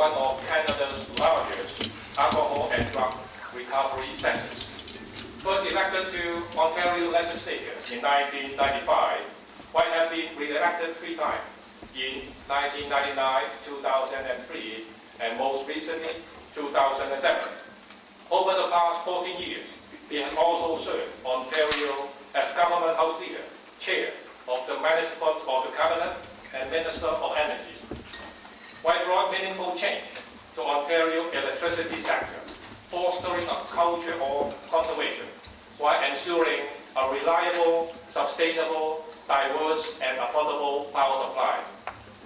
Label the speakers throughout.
Speaker 1: one of Canada's largest alcohol and drug recovery centres. First elected to Ontario Legislature in 1995, White has been re-elected 3 times, in 1999, 2003, and most recently, 2007. Over the past 14 years, he has also served Ontario as Government House Leader, Chair of the Management of the Cabinet, and Minister of Energy. White brought meaningful change to Ontario electricity sector, fostering a culture of conservation, while ensuring a reliable, sustainable, diverse, and affordable power supply.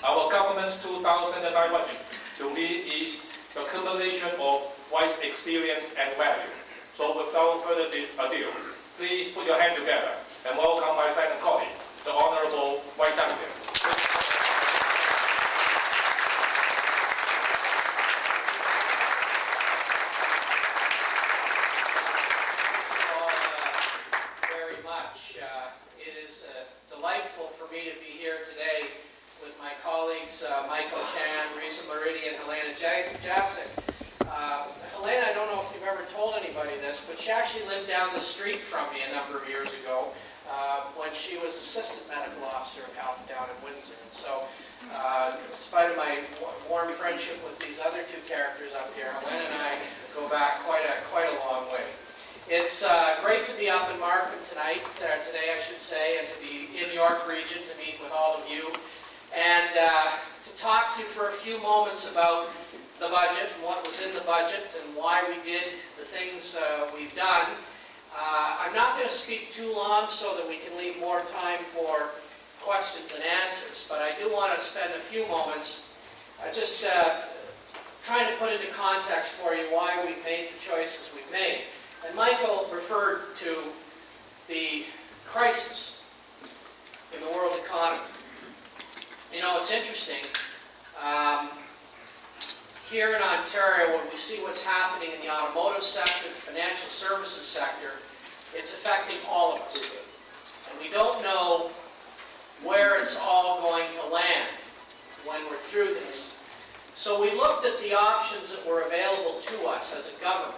Speaker 1: Our government's 2009 budget, to me, is the accumulation of White's experience and value. So without further ado, please put your hands together and welcome my friend and colleague, the Honourable Dwight Duncan.
Speaker 2: Helena, I don't know if you've ever told anybody this, but she actually lived down the street from me a number of years ago when she was assistant medical officer of health down in Windsor. And so, in spite of my warm friendship with these other 2 characters up here, Helena and I go back quite a long way. It's great to be up in Markham today I should say, and to be in York Region to meet with all of you, and to talk to you for a few moments about the budget and what was in the budget and why we did the things we've done. I'm not going to speak too long so that we can leave more time for questions and answers, but I do want to spend a few moments just trying to put into context for you why we made the choices we've made. And Michael referred to the crisis in the world economy. You know, it's interesting. Here in Ontario, when we see what's happening in the automotive sector, the financial services sector, it's affecting all of us. And we don't know where it's all going to land when we're through this. So we looked at the options that were available to us as a government.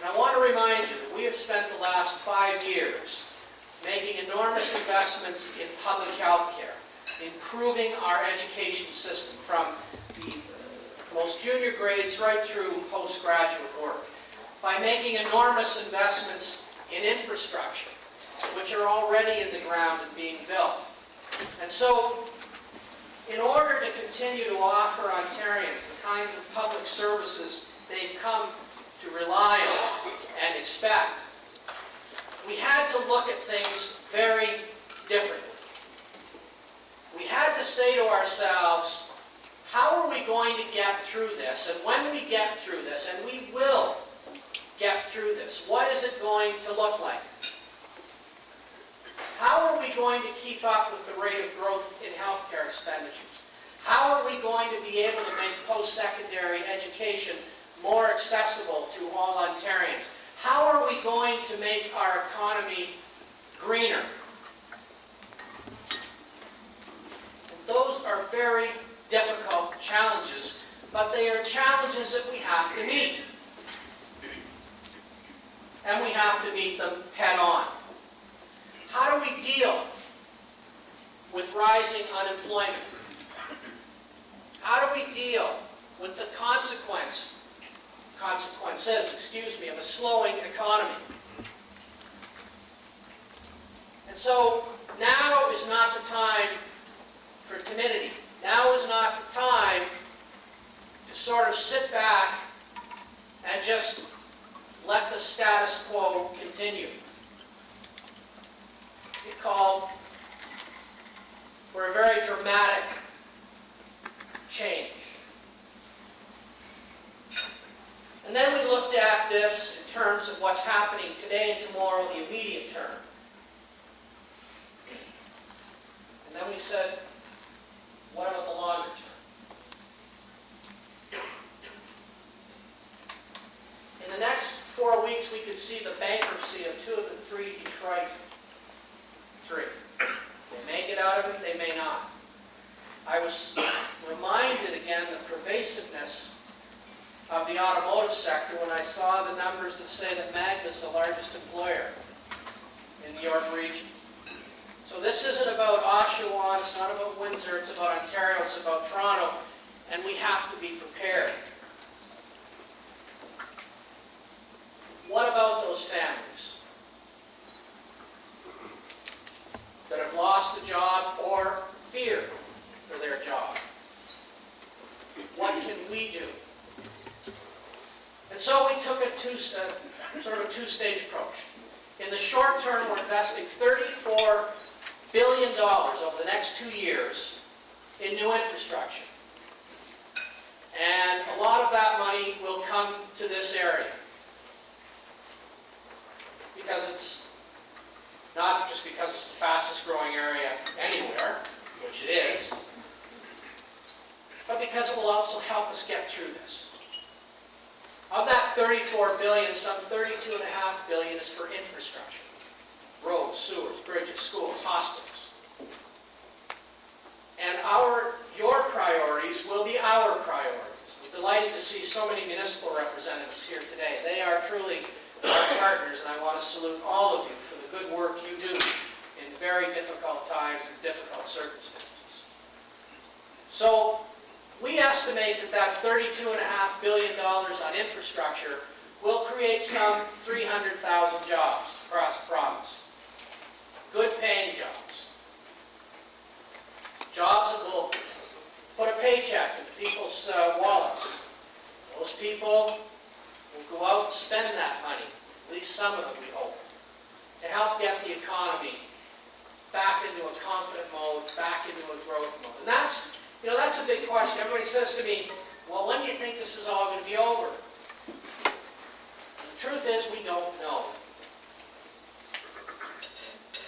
Speaker 2: And I want to remind you that we have spent the last 5 years making enormous investments in public health care, improving our education system from the most junior grades right through postgraduate work, by making enormous investments in infrastructure, which are already in the ground and being built. And so, in order to continue to offer Ontarians the kinds of public services they've come to rely on and expect, we had to look at things very differently. We had to say to ourselves, how are we going to get through this? And when we get through this, and we will get through this, what is it going to look like? How are we going to keep up with the rate of growth in healthcare expenditures? How are we going to be able to make post-secondary education more accessible to all Ontarians? How are we going to make our economy greener? And those are very difficult challenges, but they are challenges that we have to meet. And we have to meet them head on. How do we deal with rising unemployment? How do we deal with the consequences, of a slowing economy? And so now is not the time for timidity. Now is not the time to sort of sit back and just let the status quo continue. It called for a very dramatic change. And then we looked at this in terms of what's happening today and tomorrow, the immediate term. And then we said, what about the longer term? In the next 4 weeks, we could see the bankruptcy of 2 of the 3 Detroit 3. They may get out of it, they may not. I was reminded again the pervasiveness of the automotive sector when I saw the numbers that say that Magna is the largest employer in the York region. So this isn't about Oshawa, it's not about Windsor, it's about Ontario, it's about Toronto, and we have to be prepared. What about those families that have lost a job or fear for their job? What can we do? And so we took sort of a two-stage approach. In the short term, we're investing $34 billion over the next 2 years in new infrastructure. And a lot of that money will come to this area. Because it's not just because it's the fastest growing area anywhere, which it is, but because it will also help us get through this. Of that $34 billion, some $32.5 billion is for infrastructure. Roads, sewers, bridges, schools, hospitals. And your priorities will be our priorities. I'm delighted to see so many municipal representatives here today. They are truly our partners, and I want to salute all of you for the good work you do in very difficult times and difficult circumstances. So, we estimate that $32.5 billion on infrastructure will create some 300,000 jobs across the province. Good paying jobs. Jobs that will put a paycheck into people's wallets. Those people will go out and spend that money, at least some of it we hope, to help get the economy back into a confident mode, back into a growth mode. And that's a big question. Everybody says to me, well, when do you think this is all going to be over? The truth is, we don't know.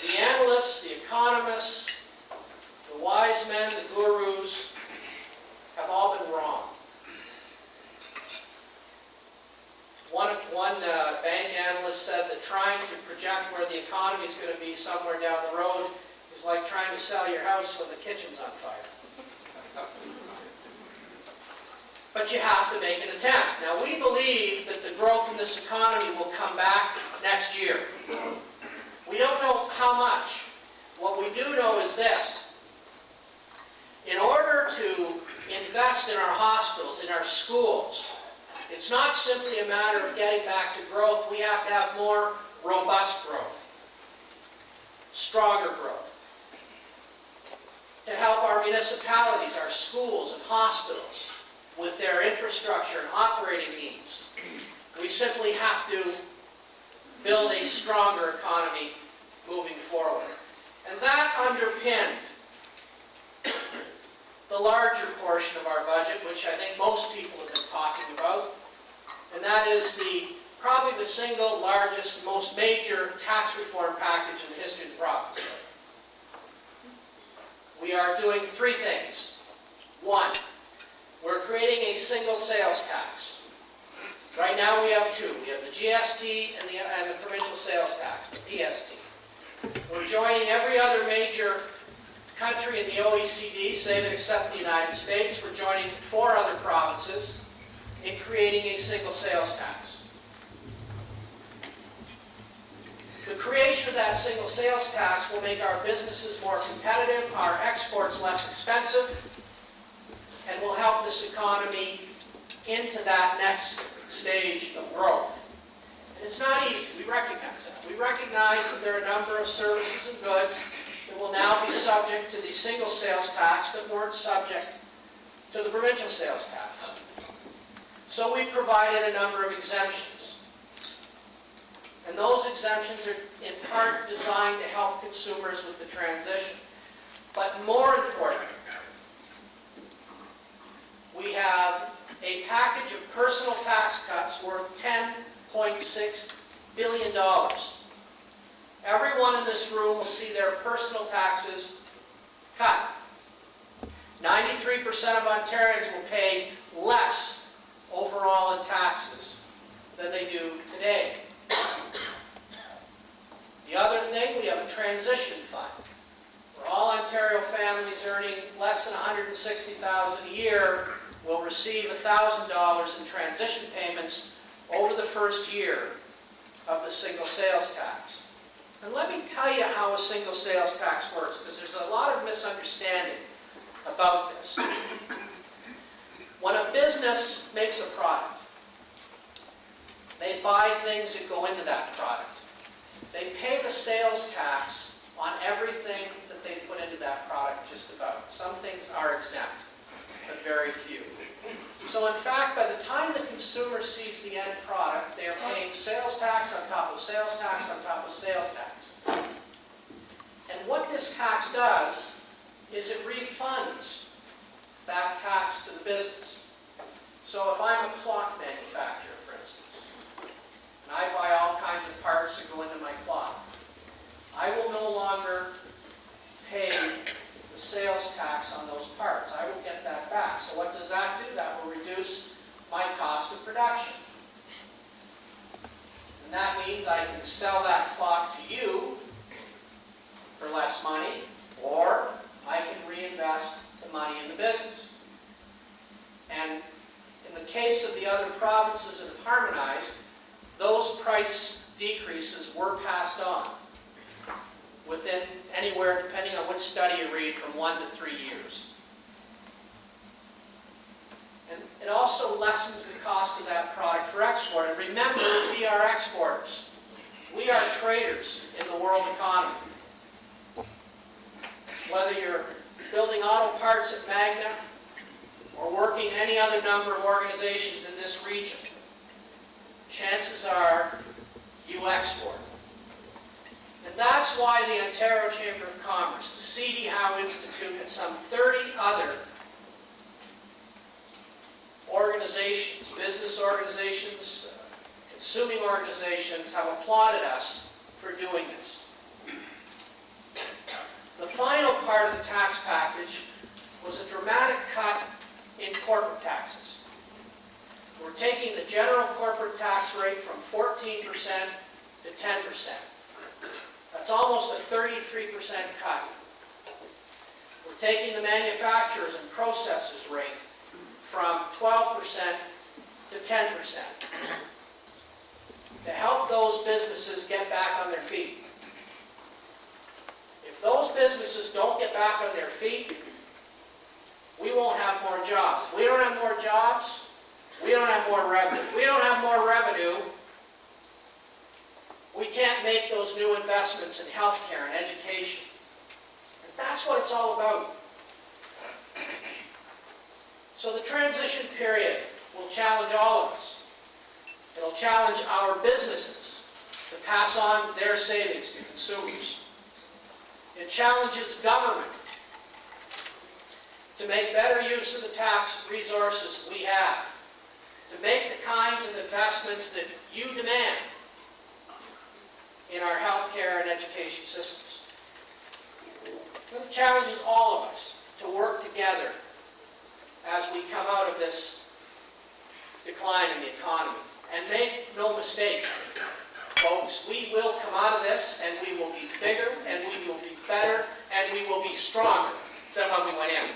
Speaker 2: The analysts, the economists, the wise men, the gurus have all been wrong. One bank analyst said that trying to project where the economy is going to be somewhere down the road is like trying to sell your house when the kitchen's on fire. But you have to make an attempt. Now, we believe that the growth in this economy will come back next year. We don't know how much. What we do know is this. In order to invest in our hospitals, in our schools, it's not simply a matter of getting back to growth. We have to have more robust growth, stronger growth, to help our municipalities, our schools and hospitals with their infrastructure and operating needs. We simply have to build a stronger economy moving forward. And that underpinned the larger portion of our budget, which I think most people have been talking about, and that is probably the single largest, most major tax reform package in the history of the province. We are doing three things. One, we're creating a single sales tax. Right now we have two. We have the GST and the provincial sales tax, the PST. We're joining every other major country in the OECD, save and except the United States. We're joining 4 other provinces in creating a single sales tax. The creation of that single sales tax will make our businesses more competitive, our exports less expensive, and will help this economy into that next stage of growth. And it's not easy. We recognize that. We recognize that there are a number of services and goods that will now be subject to the single sales tax that weren't subject to the provincial sales tax. So we've provided a number of exemptions. And those exemptions are in part designed to help consumers with the transition. But more important, we have a package of personal tax cuts worth $10.6 billion. Everyone in this room will see their personal taxes cut. 93% of Ontarians will pay less overall in taxes than they do today. The other thing, we have a transition fund where all Ontario families earning less than $150,000 $160,000 a year will receive $1,000 in transition payments over the first year of the single sales tax. And let me tell you how a single sales tax works, because there's a lot of misunderstanding about this. When a business makes a product, they buy things that go into that product. They pay the sales tax on everything that they put into that product, just about. Some things are exempt, but very few. So in fact, by the time the consumer sees the end product, they are paying sales tax on top of sales tax on top of sales tax. And what this tax does is it refunds that tax to the business. So if I'm a clock manufacturer, for instance, and I buy all kinds of parts that go into my clock, I will no longer pay the sales tax on those parts. I will get that back. So what does that do? That will reduce my cost of production. And that means I can sell that clock to you for less money, or I can reinvest the money in the business. And in the case of the other provinces that have harmonized, those price decreases were passed on within anywhere, depending on which study you read, from 1 to 3 years. And it also lessens the cost of that product for export. And remember, we are exporters. We are traders in the world economy. Whether you're building auto parts at Magna or working in any other number of organizations in this region, chances are you export. And that's why the Ontario Chamber of Commerce, the C.D. Howe Institute, and some 30 other organizations, business organizations, consuming organizations, have applauded us for doing this. The final part of the tax package was a dramatic cut in corporate taxes. We're taking the general corporate tax rate from 14% to 10%. That's almost a 33% cut. We're taking the manufacturers and processors rate from 12% to 10% to help those businesses get back on their feet. If those businesses don't get back on their feet, we won't have more jobs. If we don't have more jobs, we don't have more revenue. If we don't have more revenue, we can't make those new investments in healthcare and education. And that's what it's all about. So the transition period will challenge all of us. It'll challenge our businesses to pass on their savings to consumers. It challenges government to make better use of the tax resources we have, to make the kinds of investments that you demand in our healthcare and education systems. It challenges all of us to work together as we come out of this decline in the economy. And make no mistake, folks, we will come out of this and we will be bigger and we will be better and we will be stronger than when we went in.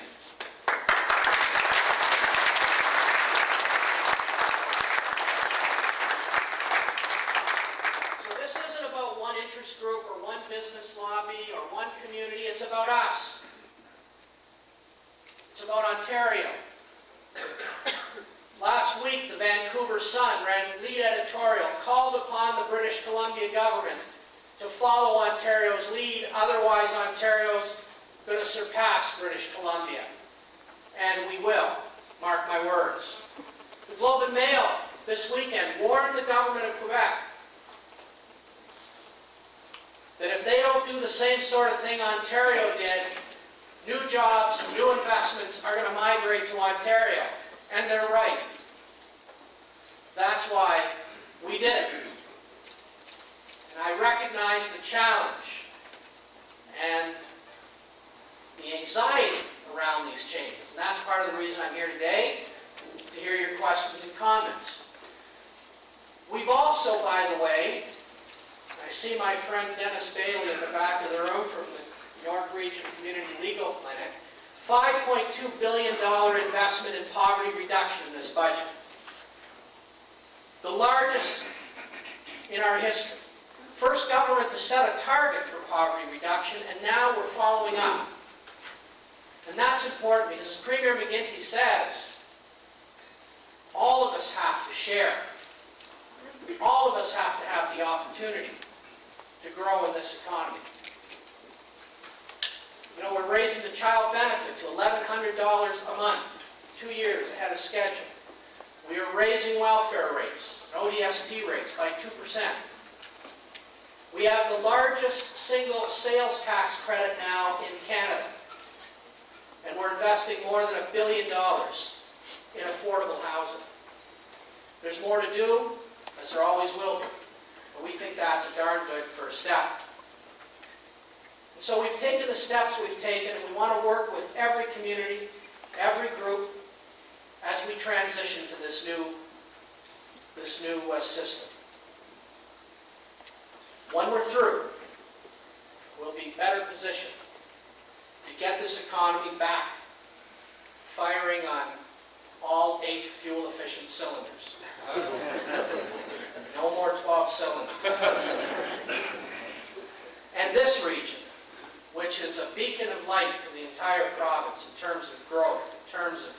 Speaker 2: So this isn't about one interest group or one business lobby or one community. It's about us. It's about Ontario. Last week, the Vancouver Sun ran lead editorial, called upon the British Columbia government to follow Ontario's lead, otherwise Ontario's going to surpass British Columbia. And we will, mark my words. The Globe and Mail this weekend warned the government of Quebec that if they don't do the same sort of thing Ontario did, new jobs, new investments are going to migrate to Ontario. And they're right. That's why we did it. And I recognize the challenge and the anxiety around these changes. And that's part of the reason I'm here today, to hear your questions and comments. We've also, by the way, I see my friend Dennis Bailey in the back of the room from the York Region Community Legal Clinic, $5.2 billion investment in poverty reduction in this budget. The largest in our history. First government to set a target for poverty reduction, and now we're following up. And that's important because, as Premier McGuinty says, all of us have to share. All of us have to have the opportunity to grow in this economy. You know, we're raising the child benefit to $1,100 a month, 2 years ahead of schedule. We are raising welfare rates, ODSP rates, by 2%. We have the largest single sales tax credit now in Canada. And we're investing more than $1 billion in affordable housing. There's more to do, as there always will be, but we think that's a darn good first step. And so we've taken the steps we've taken, and we want to work with every community, every group, as we transition to this new system. When we're through, we'll be better positioned to get this economy back firing on all 8 fuel-efficient cylinders. No more 12 cylinders. And this region, which is a beacon of light to the entire province in terms of growth, in terms of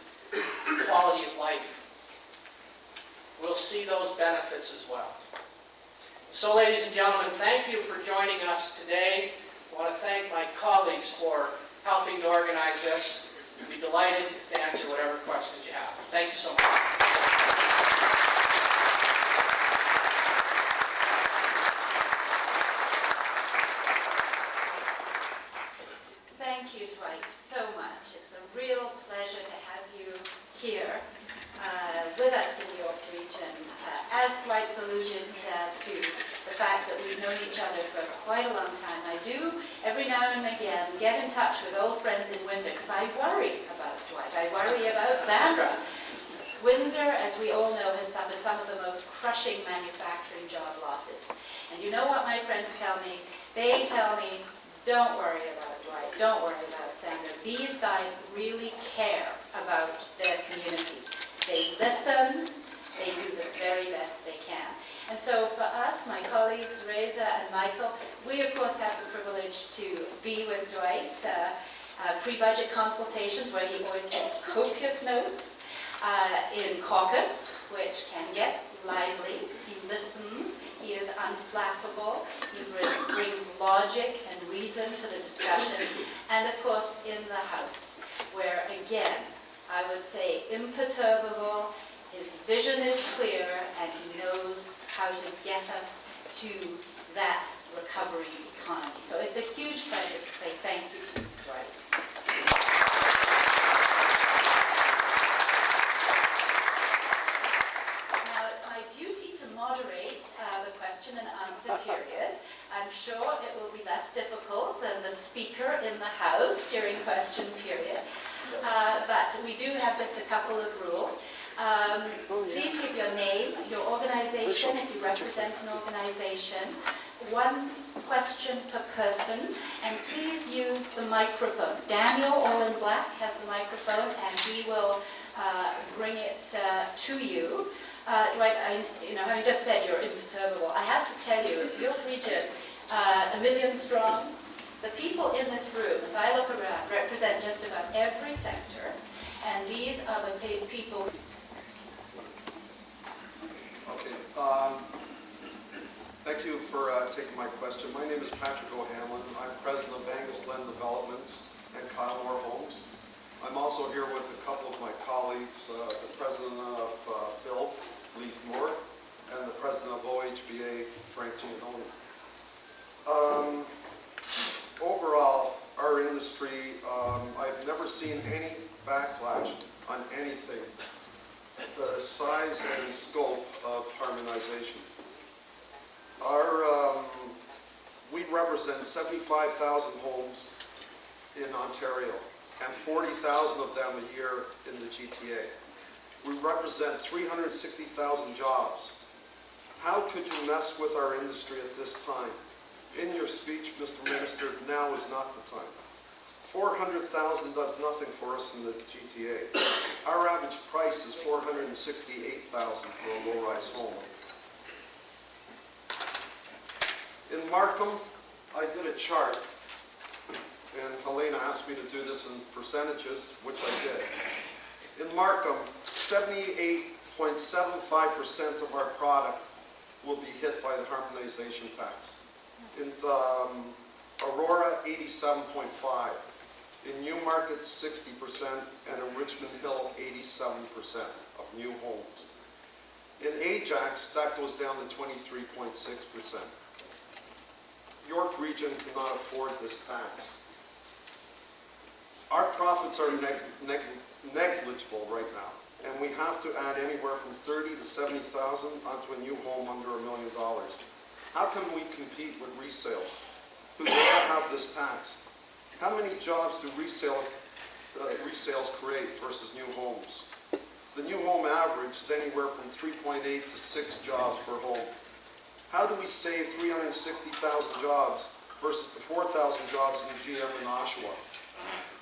Speaker 2: quality of life, will see those benefits as well. So, ladies and gentlemen, thank you for joining us today. I want to thank my colleagues for helping to organize this. We'd be delighted to answer whatever questions you have. Thank you so much.
Speaker 3: Thank you, Dwight, so much. It's a real pleasure to have you here with us in York Region. As Dwight's alluded to the fact that we've known each other for quite a long time, I do every now and again get in touch with old friends in Windsor because I worry about Dwight. I worry about Sandra. Windsor, as we all know, has suffered some of the most crushing manufacturing job losses. And you know what my friends tell me? They tell me, don't worry about Dwight, don't worry about Sandra. These guys really care about their community. They listen, they do the very best they can. And so for us, my colleagues, Reza and Michael, we of course have the privilege to be with Dwight, pre-budget consultations where he always takes copious notes, in caucus, which can get lively. He listens, he is unflappable, he brings logic and reason to the discussion, and of course in the House, where again, I would say imperturbable, his vision is clear, and he knows how to get us to that recovery economy. So it's a huge pleasure to say thank you to you, Dwight. Now it's my duty to moderate the question and answer period. I'm sure it will be less difficult than the speaker in the House during question period. But we do have just a couple of rules. Please give your name, your organization, if you represent an organization, one question per person, and please use the microphone. Daniel, all in black, has the microphone, and he will bring it to you. Dwight, having just said you're imperturbable, I have to tell you, York Region, 1 million strong, the people in this room, as I look around, represent just about every sector, and these are the people.
Speaker 4: Okay. Thank you for taking my question. My name is Patrick O'Hanlon. I'm president of Angus Glen Developments and Kyle Moore Homes. I'm also here with a couple of my colleagues, the president of Bill, Leith Moore, and the president of OHBA, Frank Giannone. Overall, our industry, I've never seen any backlash on anything. The size and scope of harmonization. We represent 75,000 homes in Ontario and 40,000 of them a year in the GTA. We represent 360,000 jobs. How could you mess with our industry at this time? In your speech, Mr. Minister, now is not the time. $400,000 does nothing for us in the GTA. Our average price is $468,000 for a low-rise home. In Markham, I did a chart, and Helena asked me to do this in percentages, which I did. In Markham, 78.75% of our product will be hit by the harmonization tax. In Aurora, 87.5%. In Newmarket, 60%, and in Richmond Hill, 87% of new homes. In Ajax, that goes down to 23.6%. York Region cannot afford this tax. Our profits are negligible right now, and we have to add anywhere from $30,000 to $70,000 onto a new home under $1 million. How can we compete with resales who do not have this tax? How many jobs do resales create versus new homes? The new home average is anywhere from 3.8 to 6 jobs per home. How do we save 360,000 jobs versus the 4,000 jobs in GM and Oshawa?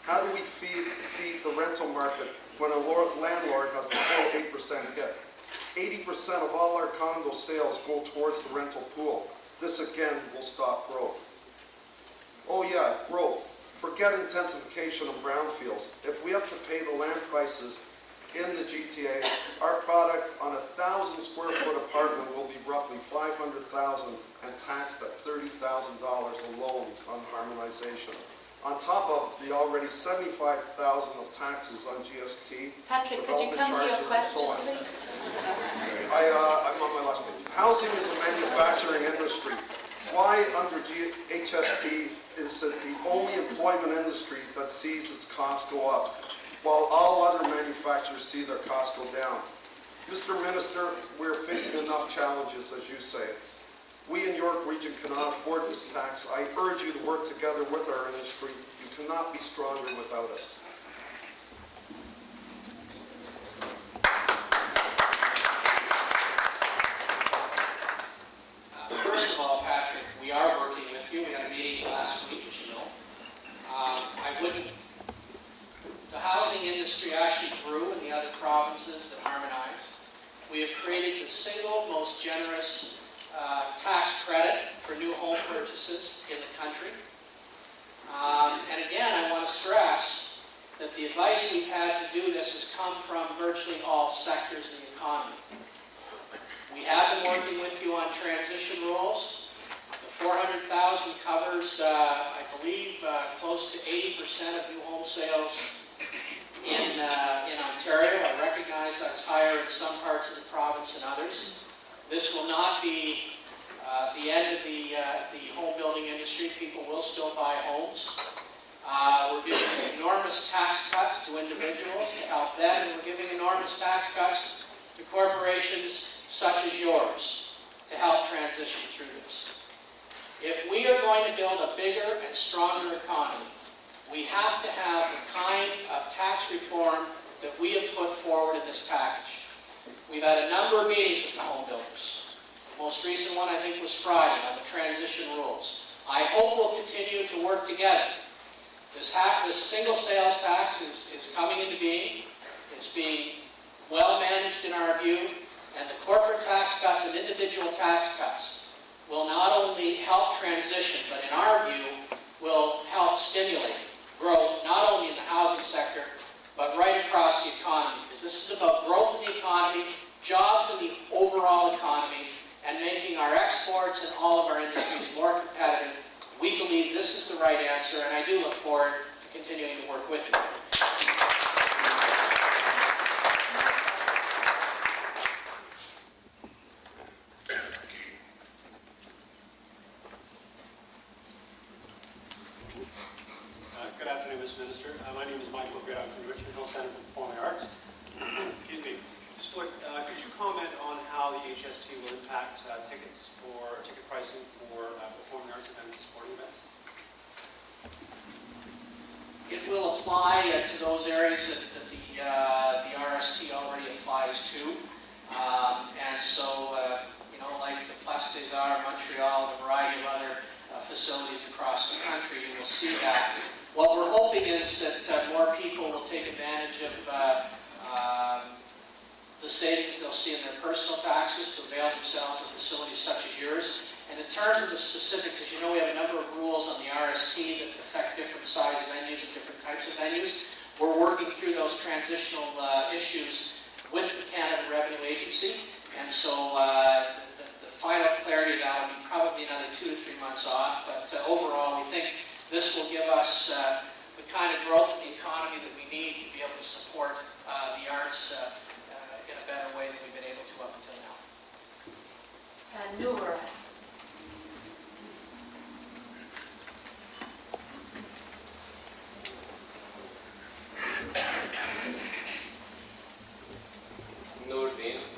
Speaker 4: How do we feed the rental market when a landlord has the full 8% hit? 80% of all our condo sales go towards the rental pool. This again will stop growth. Oh yeah, growth. Forget intensification of brownfields. If we have to pay the land prices in the GTA, our product on a 1,000 square foot apartment will be roughly $500,000 and taxed at $30,000 alone on harmonization. On top of the already $75,000 of taxes on GST,
Speaker 3: Patrick, could you come to your question, please?
Speaker 4: I'm on my last page. Housing is a manufacturing industry. Why under HST is it the only employment industry that sees its costs go up, while all other manufacturers see their costs go down? Mr. Minister, we're facing enough challenges, as you say. We in York Region cannot afford this tax. I urge you to work together with our industry. You cannot be stronger without us.
Speaker 2: First of all, Patrick, we are working with you. We had a meeting last week, as you know. The housing industry actually grew in the other provinces that harmonized. We have created the single most generous tax credit for new home purchases in the country. And again, I want to stress that the advice we've had to do this has come from virtually all sectors in the economy. We have been working with you on transition rules. The 400,000 covers, I believe, close to 80% of new home sales in Ontario. I recognize that's higher in some parts of the province than others. This will not be the end of the home building industry. People will still buy homes. We're giving enormous tax cuts to individuals to help them, and we're giving enormous tax cuts to corporations such as yours to help transition through this. If we are going to build a bigger and stronger economy, we have to have the kind of tax reform that we have put forward in this package. We've had a number of meetings with the home builders. The most recent one, I think, was Friday on the transition rules. I hope we'll continue to work together. This single sales tax is coming into being. It's being well managed in our view, and the corporate tax cuts and individual tax cuts will not only help transition, but in our view, will help stimulate growth, not only in the housing sector, but right across the economy. Because this is about growth in the economy, jobs in the overall economy, and making our exports and all of our industries more competitive. We believe this is the right answer, and I do look forward to continuing to work with you.
Speaker 5: Good afternoon, Mr. Minister. My name is Michael Good. I'm from Richmond Hill Center for Performing Arts. Excuse me. Just could you comment on how the HST will impact ticket pricing for performing arts events and sporting events?
Speaker 2: It will apply to those areas that the RST already applies to. And so, like the Place des Arts, Montreal, and a variety of other facilities across the country, you will see that. What we're hoping is that more people will take advantage of the savings they'll see in their personal taxes to avail themselves of facilities such as yours. And in terms of the specifics, as you know, we have a number of rules on the RST that affect different size venues and different types of venues. We're working through those transitional issues with the Canada Revenue Agency. And so the final clarity of that will be probably another 2 to 3 months off. But overall, we think this will give us the kind of growth in the economy that we need to be able to support the arts in a better way than we've been able to up until now.
Speaker 3: Noor.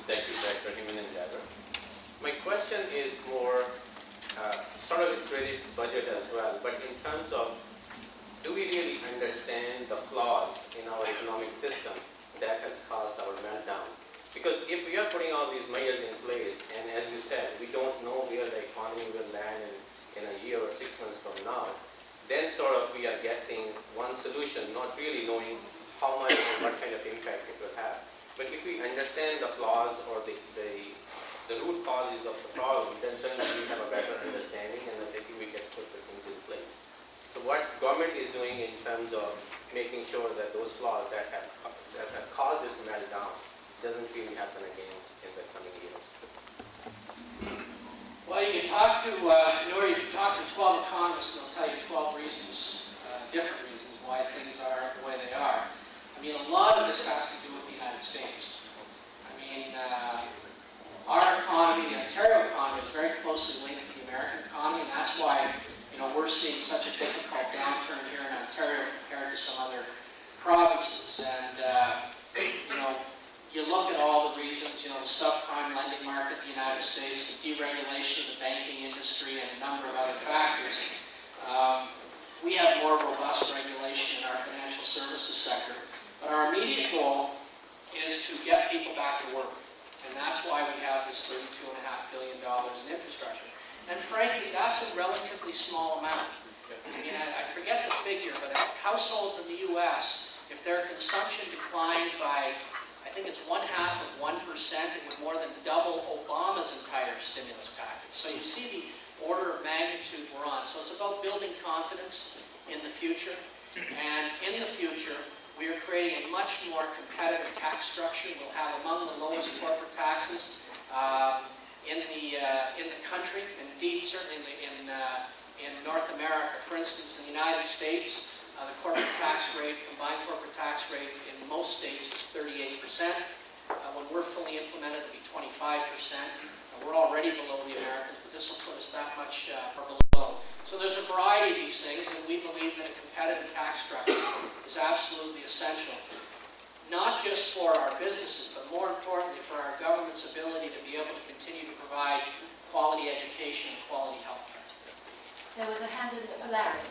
Speaker 6: Thank you, Dr. Himan and Jabber. My question is more, sort of it's related to budget as well, but in terms of, do we really understand the flaws in our economic system that has caused our meltdown? Because if we are putting all these measures in place, and as you said, we don't know where the economy will land in a year or 6 months from now, then sort of we are guessing one solution, not really knowing how much and what kind of impact it will have. But if we understand the flaws or the root causes of the problem, then certainly we have a better understanding, and I think we can put the things in place. So what government is doing in terms of making sure that those flaws that have caused this meltdown doesn't really happen again in the coming years.
Speaker 2: Well, you can talk to, Noor, you can talk to 12 economists and they'll tell you 12 reasons, different reasons why things are the way they are. I mean, a lot of this has to do with the United States. I mean, our economy, the Ontario economy, is very closely linked to the American economy, and that's why, you know, we're seeing such a difficult downturn here in Ontario compared to some other provinces. And, you know, you look at all the reasons, you know, the subprime lending market in the United States, the deregulation of the banking industry, and a number of other factors. We have more robust regulation in our financial services sector. But our immediate goal is to get people back to work. And that's why we have this $32.5 billion in infrastructure. And frankly, that's a relatively small amount. I mean, I forget the figure, but households in the U.S., if their consumption declined by, I think it's 0.5%, it would more than double Obama's entire stimulus package. So you see the order of magnitude we're on. So it's about building confidence in the future. And in the future, we are creating a much more competitive tax structure. We'll have among the lowest corporate taxes in the country, indeed certainly in North America. For instance, in the United States, the corporate tax rate, combined corporate tax rate in most states is 38%. When we're fully implemented, it'll be 25%. We're already below the Americans, but this will put us that much below. So there's a variety of these things, and we believe that a competitive tax structure is absolutely essential, not just for our businesses, but more importantly for our government's ability to be able to continue to provide quality education and quality health care.
Speaker 3: There was a hand in Larry.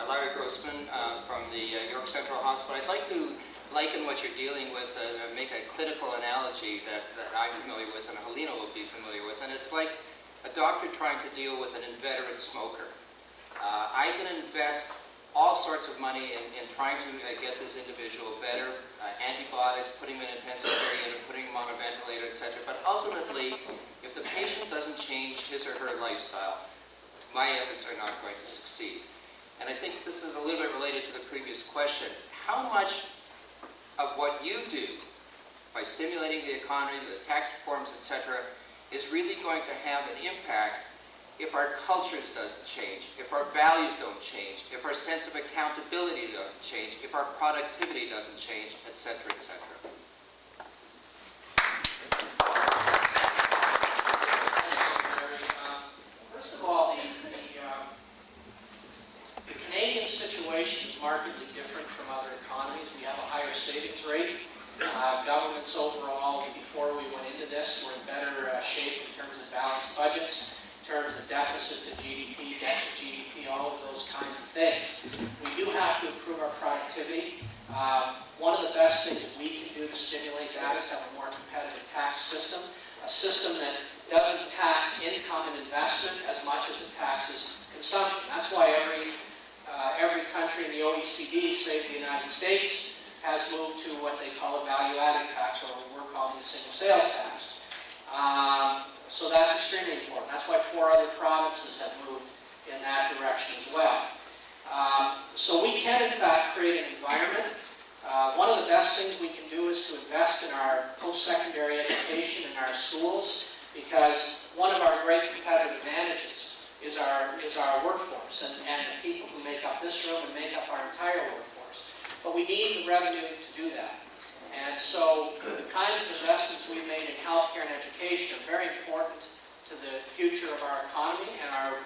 Speaker 7: Larry Grossman from the York Central Hospital. I'd like to liken what you're dealing with, make a clinical analogy that I'm familiar with and Helena will be familiar with. And it's like a doctor trying to deal with an inveterate smoker. I can invest all sorts of money in trying to get this individual better, antibiotics, putting him in intensive care unit, putting him on a ventilator, etc. But ultimately, if the patient doesn't change his or her lifestyle, my efforts are not going to succeed. And I think this is a little bit related to the previous question. How much of what you do by stimulating the economy, the tax reforms, etc., is really going to have an impact if our cultures doesn't change, if our values don't change, if our sense of accountability doesn't change, if our productivity doesn't change, etc., etc.?
Speaker 2: First of all, the Canadian situation is markedly different from other economies. We have a higher savings rate. Governments overall, before we went into this, were in better shape in terms of balanced budgets, in terms of deficit to GDP, debt to GDP, all of those kinds of things. We do have to improve our productivity. One of the best things we can do to stimulate that is have a more competitive tax system, a system that doesn't tax income and investment as much as it taxes consumption. That's why every country in the OECD, save the United States, has moved to what they call a value-added tax, or what we're calling a single sales tax. So that's extremely important. That's why 4 other provinces have moved in that direction as well. So we can, in fact, create an environment. One of the best things we can do is to invest in our post-secondary education in our schools, because one of our great competitive advantages is our workforce and the people who make up this room and make up our entire workforce. But we need the revenue to do that. And so the kinds of investments we've made in healthcare and education are very important to the future of our economy and are,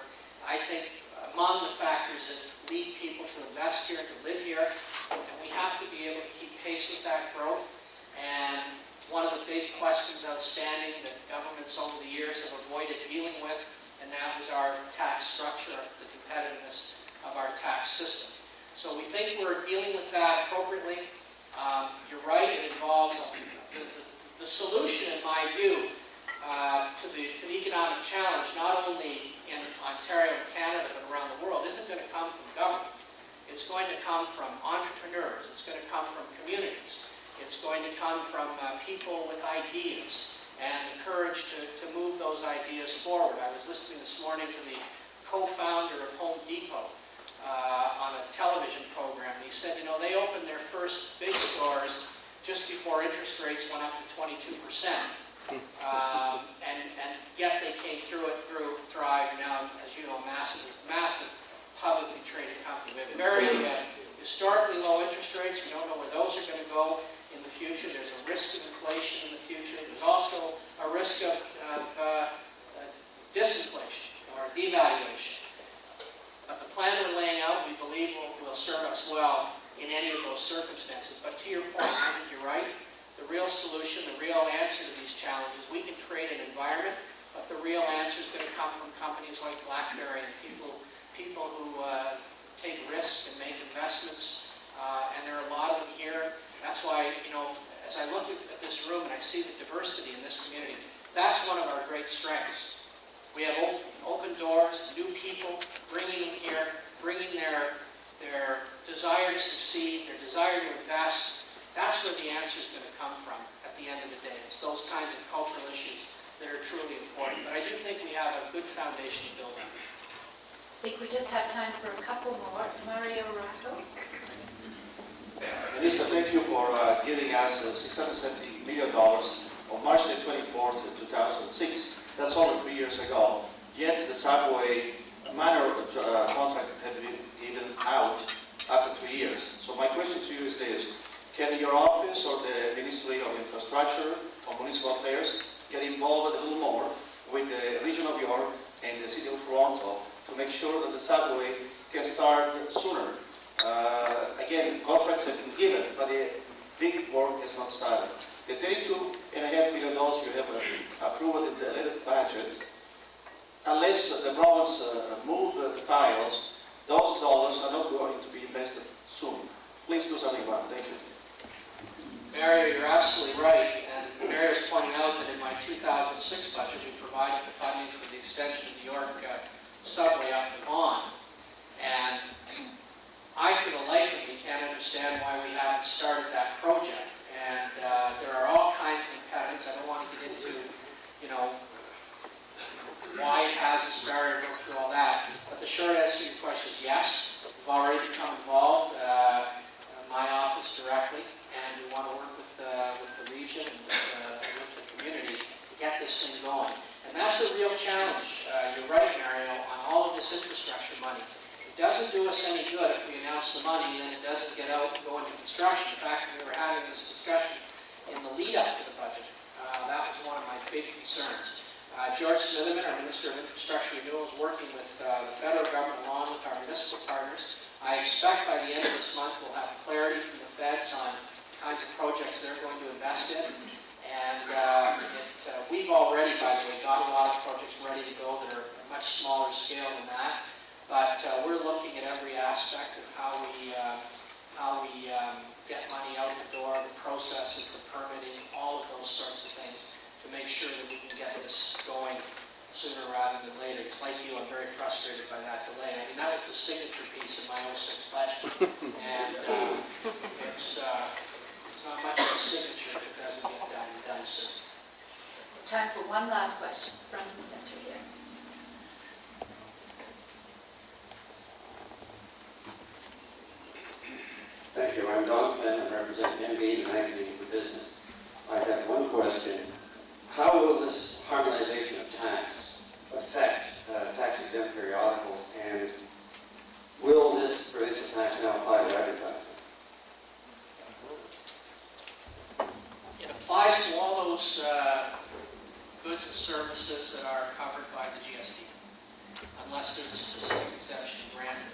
Speaker 2: I think, among the factors that lead people to invest here, to live here. And we have to be able to keep pace with that growth. And one of the big questions outstanding that governments over the years have avoided dealing with, and that was our tax structure, the competitiveness of our tax system. So we think we're dealing with that appropriately. You're right, it involves the solution, in my view, to the economic challenge, not only in Ontario and Canada, but around the world, isn't going to come from government. It's going to come from entrepreneurs. It's going to come from communities. It's going to come from people with ideas and the courage to move those ideas forward. I was listening this morning to the co-founder of Home Depot on a television program. He said, you know, they opened their first big stores just before interest rates went up to 22%. And yet they came through it, grew, thrived, now, as you know, massive publicly traded company. We have very historically low interest rates. We don't know where those are going to go in the future. There's a risk of inflation in the future. There's also a risk of disinflation or devaluation. But the plan we're laying out, we believe, will serve us well in any of those circumstances. But to your point, I think you're right. The real solution, the real answer to these challenges, we can create an environment, but the real answer is going to come from companies like BlackBerry and people who take risks and make investments. And there are a lot of them here. That's why, you know, as I look at this room and I see the diversity in this community, that's one of our great strengths. We have open doors, new people, bringing them here, bringing their desire to succeed, their desire to invest. That's where the answer is going to come from at the end of the day. It's those kinds of cultural issues that are truly important. But I do think we have a good foundation to build on.
Speaker 3: I think we just have time for a couple more. Mario Rocco.
Speaker 8: Minister, thank you for giving us $670 million on March 24th, 2006. That's over 3 years ago. Yet the subway minor contract have been even out after 3 years. So my question to you is this. Can your office or the Ministry of Infrastructure or Municipal Affairs get involved a little more with the region of York and the city of Toronto to make sure that the subway can start sooner? Again, contracts have been given, but the big work has not started. The $32.5 million you have approved in the latest budget, unless the province move the files, those dollars are not going to be invested soon. Please do something about it. Thank you.
Speaker 2: Mario, you're absolutely right. And Mario's pointing out that in my 2006 budget, we provided the funding for the extension of the York subway up to Vaughan. And I, for the life of me, can't understand why we haven't started that project. And there are all kinds of impediments. I don't want to get into, you know, why it hasn't started, go through all that. But the short answer to your question is yes. We've already become involved, my office directly, and we want to work with the region and with the community to get this thing going. And that's a real challenge. You're right, Mario, on all of this infrastructure money. It doesn't do us any good if we announce the money and then it doesn't get out and go into construction. In fact, we were having this discussion in the lead-up to the budget. That was one of my big concerns. George Smitherman, our Minister of Infrastructure Renewal, is working with the federal government along with our municipal partners. I expect by the end of this month we'll have clarity from the feds on the kinds of projects they're going to invest in. And we've already, by the way, got a lot of projects ready to go that are a much smaller scale than that. But we're looking at every aspect of how we how we get money out the door, the processes, the permitting, all of those sorts of things to make sure that we can get this going sooner rather than later. Because like you, I'm very frustrated by that delay. I mean, that was the signature piece of my 06 budget. And it's not much of a signature if it doesn't get done soon.
Speaker 3: Time for one last question. Front and center here.
Speaker 9: Thank you. I'm Don Flynn. I represent MB, the magazine for business. I have one question. How will this harmonization of tax affect tax-exempt periodicals, and will this provincial tax now apply to advertising?
Speaker 2: It applies to all those goods and services that are covered by the GST, unless there's a specific exemption granted.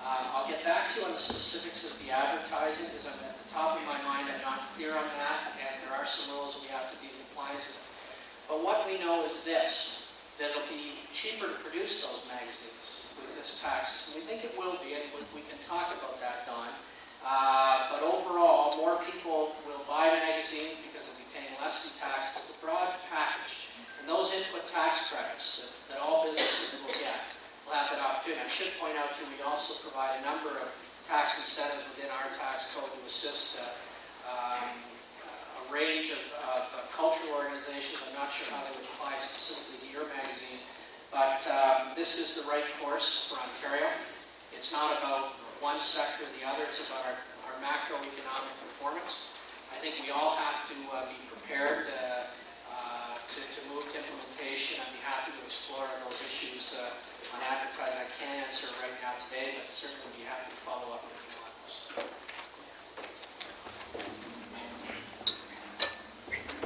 Speaker 2: I'll get back to you on the specifics of the advertising, because I'm at the top of my mind, I'm not clear on that, and there are some rules we have to be in compliance with. But what we know is this, that it'll be cheaper to produce those magazines with this tax system. We think it will be, and we can talk about that, Don. But overall, more people will buy magazines because they'll be paying less in taxes. The broad package, and those input tax credits that all businesses will get, we'll have that opportunity. I should point out, too, we also provide a number of tax incentives within our tax code to assist a range of cultural organizations. I'm not sure how they would apply specifically to your magazine, but this is the right course for Ontario. It's not about one sector or the other. It's about our macroeconomic performance. I think we all have to be prepared to move to implementation. I'd be happy to explore those issues on advertising. I can't answer right now today, but certainly be happy to follow up with you on those.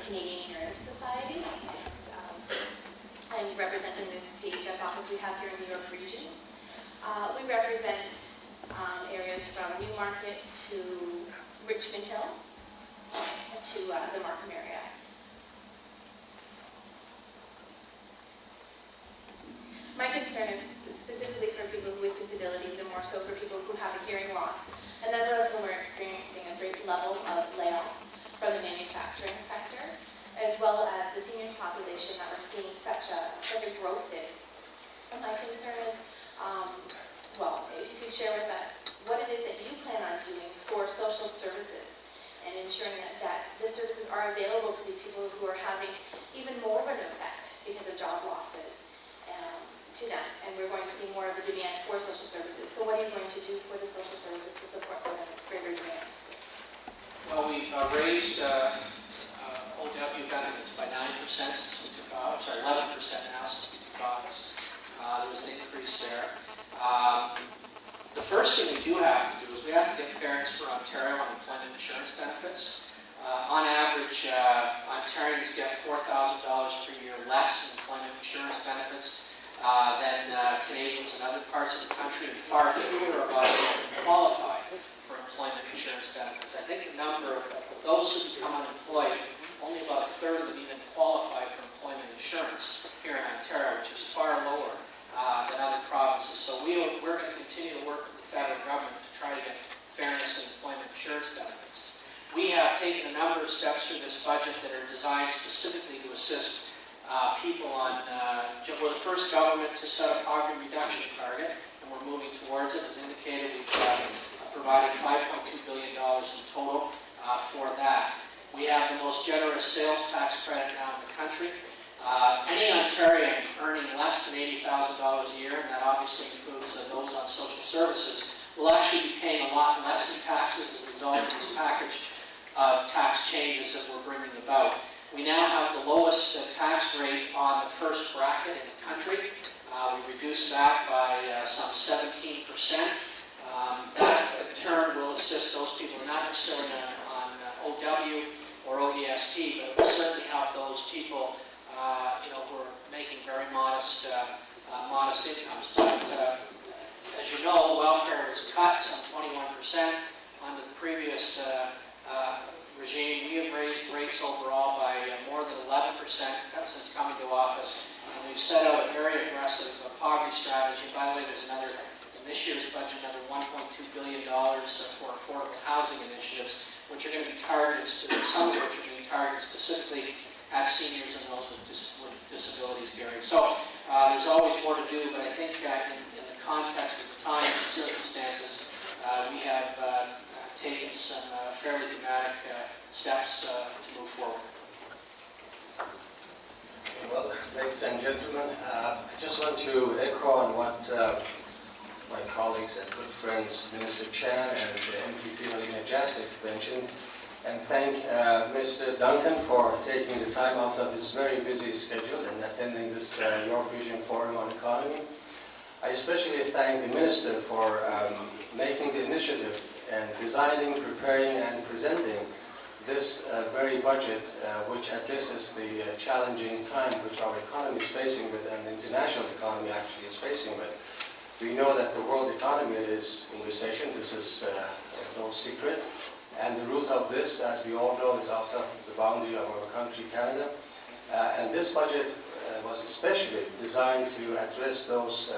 Speaker 10: Canadian Nurse Society. I'm representing this CHS office we have here in the New York region. We represent areas from Newmarket to Richmond Hill to the Markham area. My concern is specifically for people with disabilities and more so for people who have a hearing loss. A number of them are experiencing a great level of layoffs from the manufacturing sector, as well as the seniors population that we're seeing such a growth in. And my concern is, well, if you could share with us what it is that you plan on doing for social services and ensuring that the services are available to these people who are having even more of an effect because of job losses to them. And we're going to see more of a demand for social services. So what are you going to do for the social services to support them with greater demand?
Speaker 2: Well, we've raised OW benefits by 9% since we took office, sorry, 11% now since we took office. There was an increase there. The first thing we do have to do is we have to get fairness for Ontario on employment insurance benefits. On average, Ontarians get $4,000 per year less in employment insurance benefits than Canadians in other parts of the country, and far fewer of us qualify for employment insurance benefits. I think the number of those who become unemployed, only about a third of them even qualify for employment insurance here in Ontario, which is far lower than other provinces. So we're going to continue to work with the federal government to try to get fairness in employment insurance benefits. We have taken a number of steps through this budget that are designed specifically to assist people on, we're the first government to set a poverty reduction target, and we're moving towards it. As indicated, we've provided $5.2 billion in total for that. We have the most generous sales tax credit now in the country. Any Ontarian earning less than $80,000 a year, and that obviously includes those on social services, will actually be paying a lot less in taxes as a result of this package of tax changes that we're bringing about. We now have the lowest tax rate on the first bracket in the country. We reduced that by some 17%. That in turn will assist those people, not necessarily on OW or ODSP, but it will certainly help those people who are making very modest incomes. But as you know, welfare was cut some 21% under the previous regime. We have raised rates overall by more than 11% since coming to office, and we've set out a very aggressive poverty strategy. By the way, there's another this year's budget another $1.2 billion for affordable housing initiatives, which are going to be targeted, some of which are being targeted specifically at seniors and those with disabilities, Gary. So there's always more to do, but I think in the context of the time and circumstances, we have taken some fairly dramatic steps to move forward.
Speaker 11: Well, ladies and gentlemen, I just want to echo on what my colleagues and good friends, Minister Chan and MPP Halina Jasic mentioned, and thank Mr. Duncan for taking the time out of his very busy schedule and attending this Your Vision Forum on Economy. I especially thank the Minister for making the initiative and designing, preparing and presenting this very budget which addresses the challenging time which our economy is facing with and the international economy actually is facing with. We know that the world economy is in recession. This is no secret. And the root of this, as we all know, is out of the boundary of our country, Canada. And this budget was especially designed to address those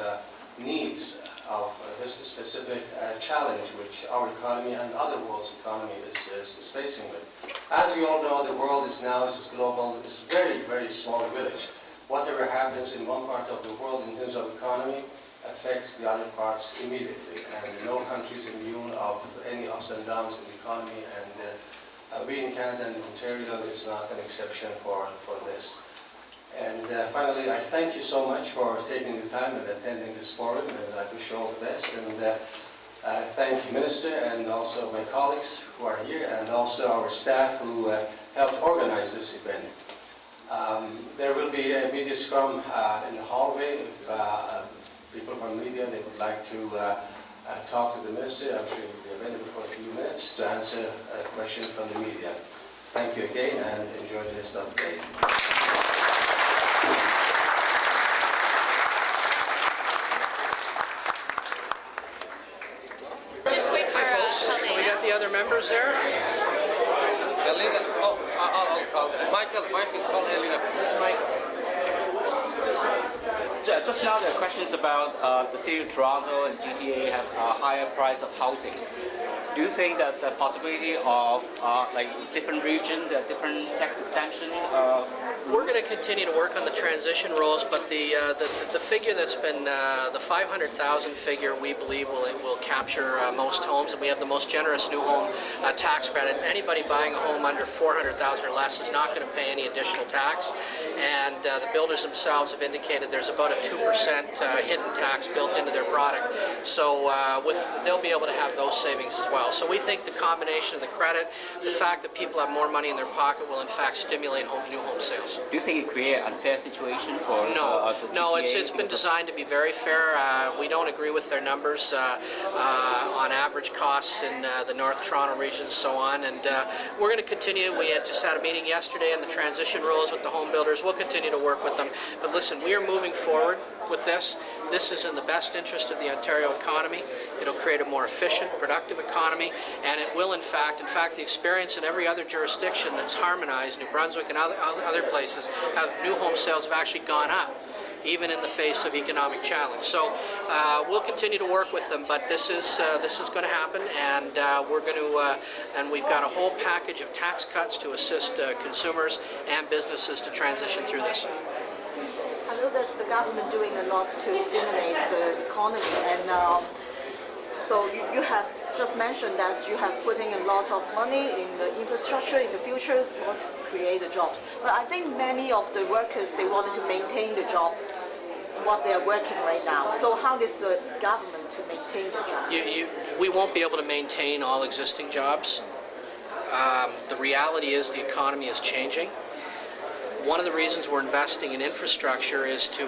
Speaker 11: needs of this specific challenge which our economy and other world's economy is facing with. As we all know, the world is now is global, it's a very, very small village. Whatever happens in one part of the world in terms of economy affects the other parts immediately, and no country is immune of any ups and downs in the economy, and we in Canada and Ontario is not an exception for this. And finally, I thank you so much for taking the time and attending this forum, and I wish you all the best. And I thank the Minister and also my colleagues who are here, and also our staff who helped organize this event. There will be a media scrum in the hallway. If people from media they would like to talk to the Minister, I'm sure he will be available for a few minutes to answer a question from the media. Thank you again, and enjoy the rest of the day.
Speaker 10: Just wait for Helena.
Speaker 2: We got the other members there.
Speaker 11: Helena, I'll call them. Michael, call Helena. Michael.
Speaker 12: Just now there are questions about the city of Toronto and GTA has a higher price of housing. Do you think that the possibility of like different region, the different tax exemption?
Speaker 2: We're going to continue to work on the transition rules, but the figure that's been the 500,000 figure, we believe will capture most homes, and we have the most generous new home tax credit. Anybody buying a home under 400,000 or less is not going to pay any additional tax, and the builders themselves have indicated there's about a 2% hidden tax built into their product, so they'll be able to have those savings as well. So we think the combination of the credit, the fact that people have more money in their pocket will in fact stimulate new home sales.
Speaker 12: Do you think it creates an unfair situation for the GTA?
Speaker 2: No, it's been designed to be very fair. We don't agree with their numbers on average costs in the North Toronto region and so on, and we're going to continue. We had just had a meeting yesterday on the transition rules with the home builders. We'll continue to work with them. But listen, we are moving forward with this. This is in the best interest of the Ontario economy. It'll create a more efficient, productive economy, and it will in fact, the experience in every other jurisdiction that's harmonized, New Brunswick and other places, have new home sales have actually gone up, even in the face of economic challenge. So we'll continue to work with them, but this is going to happen, and and we've got a whole package of tax cuts to assist consumers and businesses to transition through this.
Speaker 13: I know that the government doing a lot to stimulate the economy, and so you have just mentioned that you have putting a lot of money in the infrastructure in the future to create the jobs. But I think many of the workers, they wanted to maintain the job, what they are working right now. So how is the government to maintain the job?
Speaker 2: We won't be able to maintain all existing jobs. The reality is the economy is changing. One of the reasons we're investing in infrastructure is to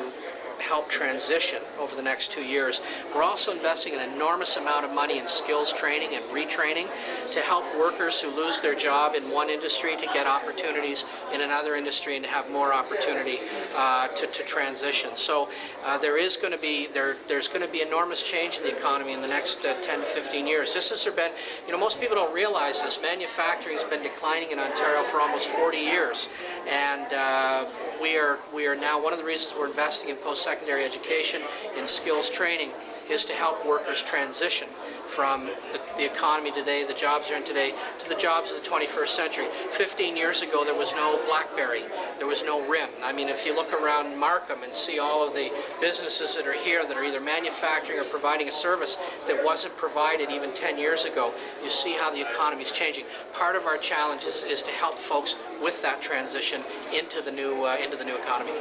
Speaker 2: help transition over the next 2 years. We're also investing an enormous amount of money in skills training and retraining to help workers who lose their job in one industry to get opportunities in another industry and to have more opportunity to transition. So there's going to be enormous change in the economy in the next 10 to 15 years. Just as there have been, most people don't realize this, manufacturing has been declining in Ontario for almost 40 years, and we are now, one of the reasons we're investing in post-secondary education, in skills training, is to help workers transition from the economy today, the jobs they're in today, to the jobs of the 21st century. 15 years ago, there was no BlackBerry, there was no RIM. I mean, if you look around Markham and see all of the businesses that are here that are either manufacturing or providing a service that wasn't provided even 10 years ago, you see how the economy is changing. Part of our challenge is to help folks with that transition into the new economy.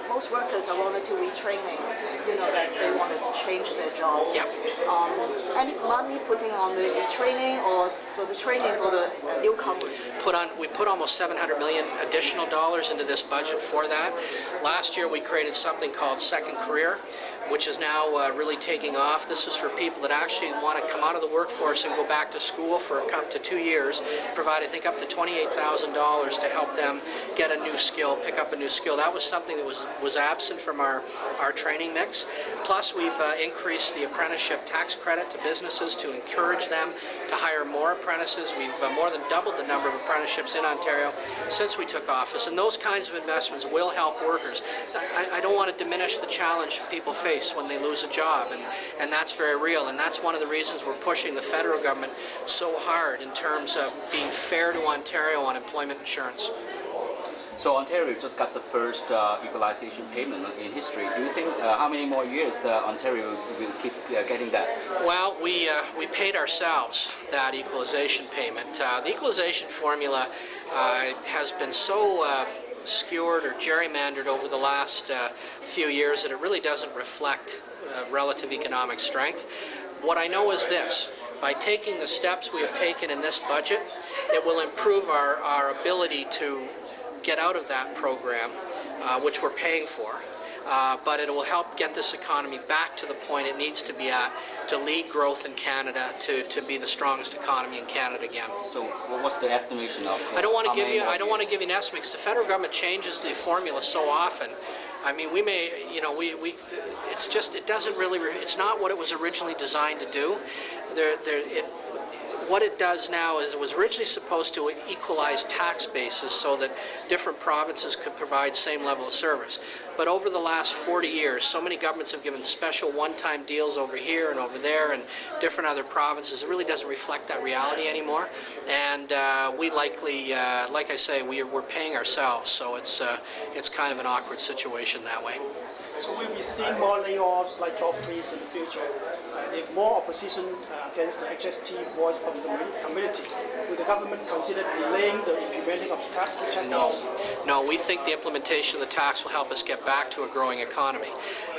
Speaker 13: Most workers are wanted to retraining, that they wanted to change their job.
Speaker 2: Yep.
Speaker 13: Any money putting on the retraining or for the training for the newcomers?
Speaker 2: We put almost $700 million additional dollars into this budget for that. Last year we created something called Second Career, which is now really taking off. This is for people that actually want to come out of the workforce and go back to school for up to 2 years, provide I think up to $28,000 to help them get a new skill, pick up a new skill. That was something that was absent from our training mix. Plus we've increased the apprenticeship tax credit to businesses to encourage them to hire more apprentices. We've more than doubled the number of apprenticeships in Ontario since we took office, and those kinds of investments will help workers. I don't want to diminish the challenge people face when they lose a job, and that's very real, and that's one of the reasons we're pushing the federal government so hard in terms of being fair to Ontario on employment insurance.
Speaker 12: So Ontario just got the first equalization payment in history. Do you think how many more years Ontario will keep getting that?
Speaker 2: Well, we paid ourselves that equalization payment. The equalization formula has been so skewered or gerrymandered over the last few years that it really doesn't reflect relative economic strength. What I know is this: by taking the steps we have taken in this budget, it will improve our ability to get out of that program, which we're paying for. But it will help get this economy back to the point it needs to be at to lead growth in Canada, to be the strongest economy in Canada again.
Speaker 12: So what's the estimation of?
Speaker 2: I don't want to give you an estimate because the federal government changes the formula so often. I mean, we may, it's just, it doesn't really, it's not what it was originally designed to do. What it does now is it was originally supposed to equalize tax bases so that different provinces could provide same level of service. But over the last 40 years, so many governments have given special one-time deals over here and over there and different other provinces. It really doesn't reflect that reality anymore. And we likely, like I say, we're paying ourselves, so it's kind of an awkward situation that way.
Speaker 14: So we'll be seeing more layoffs like job freeze in the future. If more opposition against the HST voice from the community, will the government consider delaying the implementing of the tax?
Speaker 2: No, we think the implementation of the tax will help us get back to a growing economy.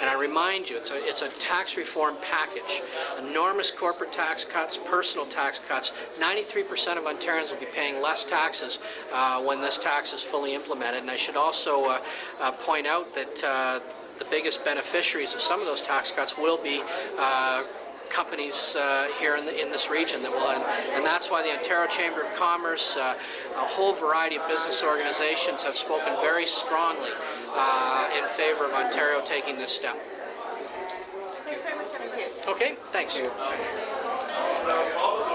Speaker 2: And I remind you, it's a tax reform package. Enormous corporate tax cuts, personal tax cuts. 93% of Ontarians will be paying less taxes when this tax is fully implemented. And I should also point out that the biggest beneficiaries of some of those tax cuts will be companies here in this region that will, and that's why the Ontario Chamber of Commerce, a whole variety of business organizations have spoken very strongly in favor of Ontario taking this step.
Speaker 10: Thanks very much, everybody.
Speaker 2: Okay, thanks.
Speaker 12: Thank you.